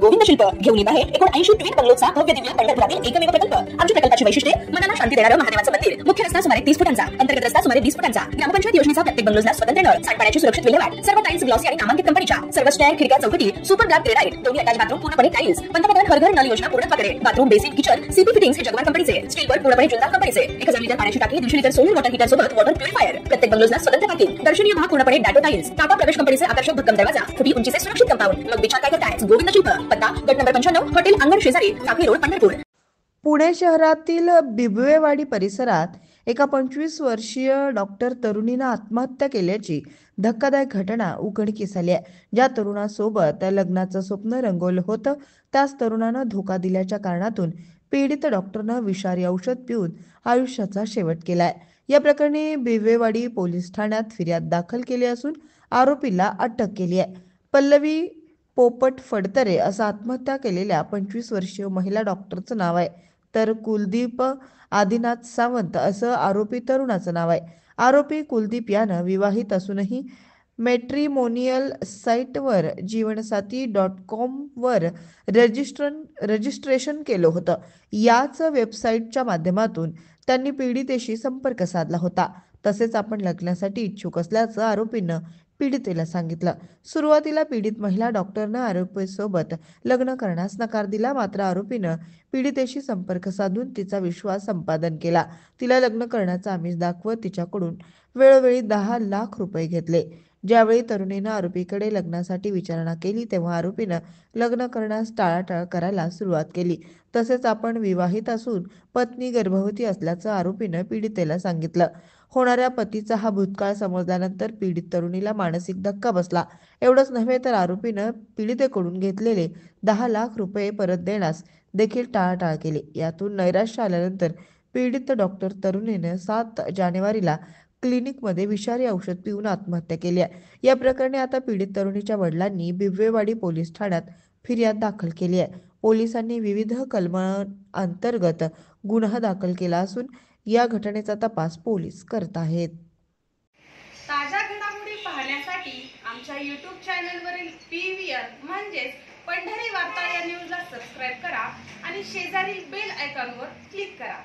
गोविंद शिल्प घेऊन येत आहे 79 ट्विट बंगलोचा भव्य दिव्य पंढरपुरातील एकमेव प्रकल्प। आमच्या प्रकल्पाची वैशिष्ट्ये मनाला शांती देणारं महादेवाचं मंदिर, मुख्य रस्ता सुमारे 30 फुटांचा, अंतर्गत रस्ता सुमारे 20 फुटांचा, ग्रामपंचायत योजनेचा प्रत्येक बंगलोजला स्वतंत्र नळ, सांडपाण्याची सुरक्षित विल्हेवाट, सर्व टाइल्स ग्लॉसी आणि नामांकित कंपनीच्या, सर्व स्टँड खिडक्या चौकटी, सुपर ब्लॅक ग्रेनाइट, दोन्ही अटॅच बाथरूम पूर्णपणे टाइल्स, पंतप्रधान हर घर नळ योजना पूर्णत्वाकडे, bathroom basin kitchen CP fittings हे जगवार कंपनीचे, स्टीलवर पूर्णपणे जुंदाल कंपनीचे, 1000 लिटर पाण्याची टाकी, 150 लिटर सोलर वॉटर हीटर सोबत वॉटर प्युरिफायर, प्रत्येक बंगलोजला स्वतंत्र पार्किंग, दर्शनीय भाग पूर्णपणे डाटो टाइल्स, टाटा प्रवेश कंपनीचे आकर्षक भक्कम दरवाजा, फुटी उंचीचे सुरक्षित कंपाऊंड। मग विचार काय करताय? गोविंद शिल्प, पत्ता गट नंबर 95, हॉटेल अंगण शेजारी, टाकळी रोड, पंढरपूर। पुणे शहरातील बिबवेवाडी परिसरात एका 25 वर्षीय डॉक्टर तरुणीने आत्महत्या केल्याची धक्कादायक घटना उघडकीस आली आहे। ज्या तरुणासोबत लग्नाचं स्वप्न रंगवलं होतं त्याच तरुणानं धोका दिल्याच्या कारणातून पीडित डॉक्टरनं विषारी औषध पिऊन आयुष्याचा शेवट केलाय। या प्रकरणी बिबवेवाडी पोलीस ठाण्यात फिर्याद दाखल केली असून आरोपीला अटक केली आहे। पल्लवी पोपट फडतरे असं आत्महत्या केलेल्या 25 वर्षीय महिला डॉक्टरचं नाव आहे, तर कुलदीप आदिनाथ सावंत असं आरोपी तरुणाचं नाव आहे। आरोपी कुलदीप यानं विवाहित असूनही मॅट्रिमोनियल साईटवर जीवनसाथी.com वर रजिस्ट्रेशन केलं होतं। याच वेबसाईटच्या माध्यमातून त्यांनी पीडितेशी संपर्क साधला होता। तसेच आपण लग्नासाठी इच्छुक असल्याचं आरोपीनं पीडितेला सांगितलं। सुरुवातीला पीडित महिला डॉक्टरनं आरोपीसोबत लग्न करण्यास नकार दिला, मात्र आरोपीनं पीडितेशी संपर्क साधून तिचा विश्वास संपादन केला। तिला लग्न करण्याचा आमिष दाखवत तिच्याकडून वेळोवेळी 10 लाख रुपये घेतले। ज्यावेळी तरुणीनं आरोपीकडे लग्नासाठी विचारणा केली तेव्हा आरोपीनं लग्न करण्यास टाळाटाळ करायला सुरुवात केली। तसेच आपण विवाहित असून पत्नी गर्भवती असल्याचं आरोपीनं पीडितेला सांगितलं। होणाऱ्या पतीचा हा भूतकाळ समजल्यानंतर पीडित तरुणीला मानसिक धक्का बसला। एवढंच नव्हे तर आरोपीनं पीडितेकडून घेतलेले 10 लाख रुपये परत देण्यास देखील टाळाटाळ केली। यातून नैराश्य आल्यानंतर पीडित डॉक्टर तरुणीने 7 जानेवारीला क्लिनिकमध्ये विषारी औषध पिऊन आत्महत्या केली आहे। या प्रकरणी आता पीडित तरुणीच्या वडिलांनी बिबवेवाडी पोलीस ठाण्यात फिर्याद दाखल केली आहे। पोलिसांनी विविध कलमांतर्गत गुन्हा दाखल केला असून या घटनेचा तपास पोलीस करत आहेत। ताज्या घडामोडी पाहण्यासाठी आमच्या YouTube चॅनलवरील PVR म्हणजेच पंढरी वार्ता या न्यूजला सबस्क्राइब करा आणि शेजारील बेल आयकॉनवर क्लिक करा।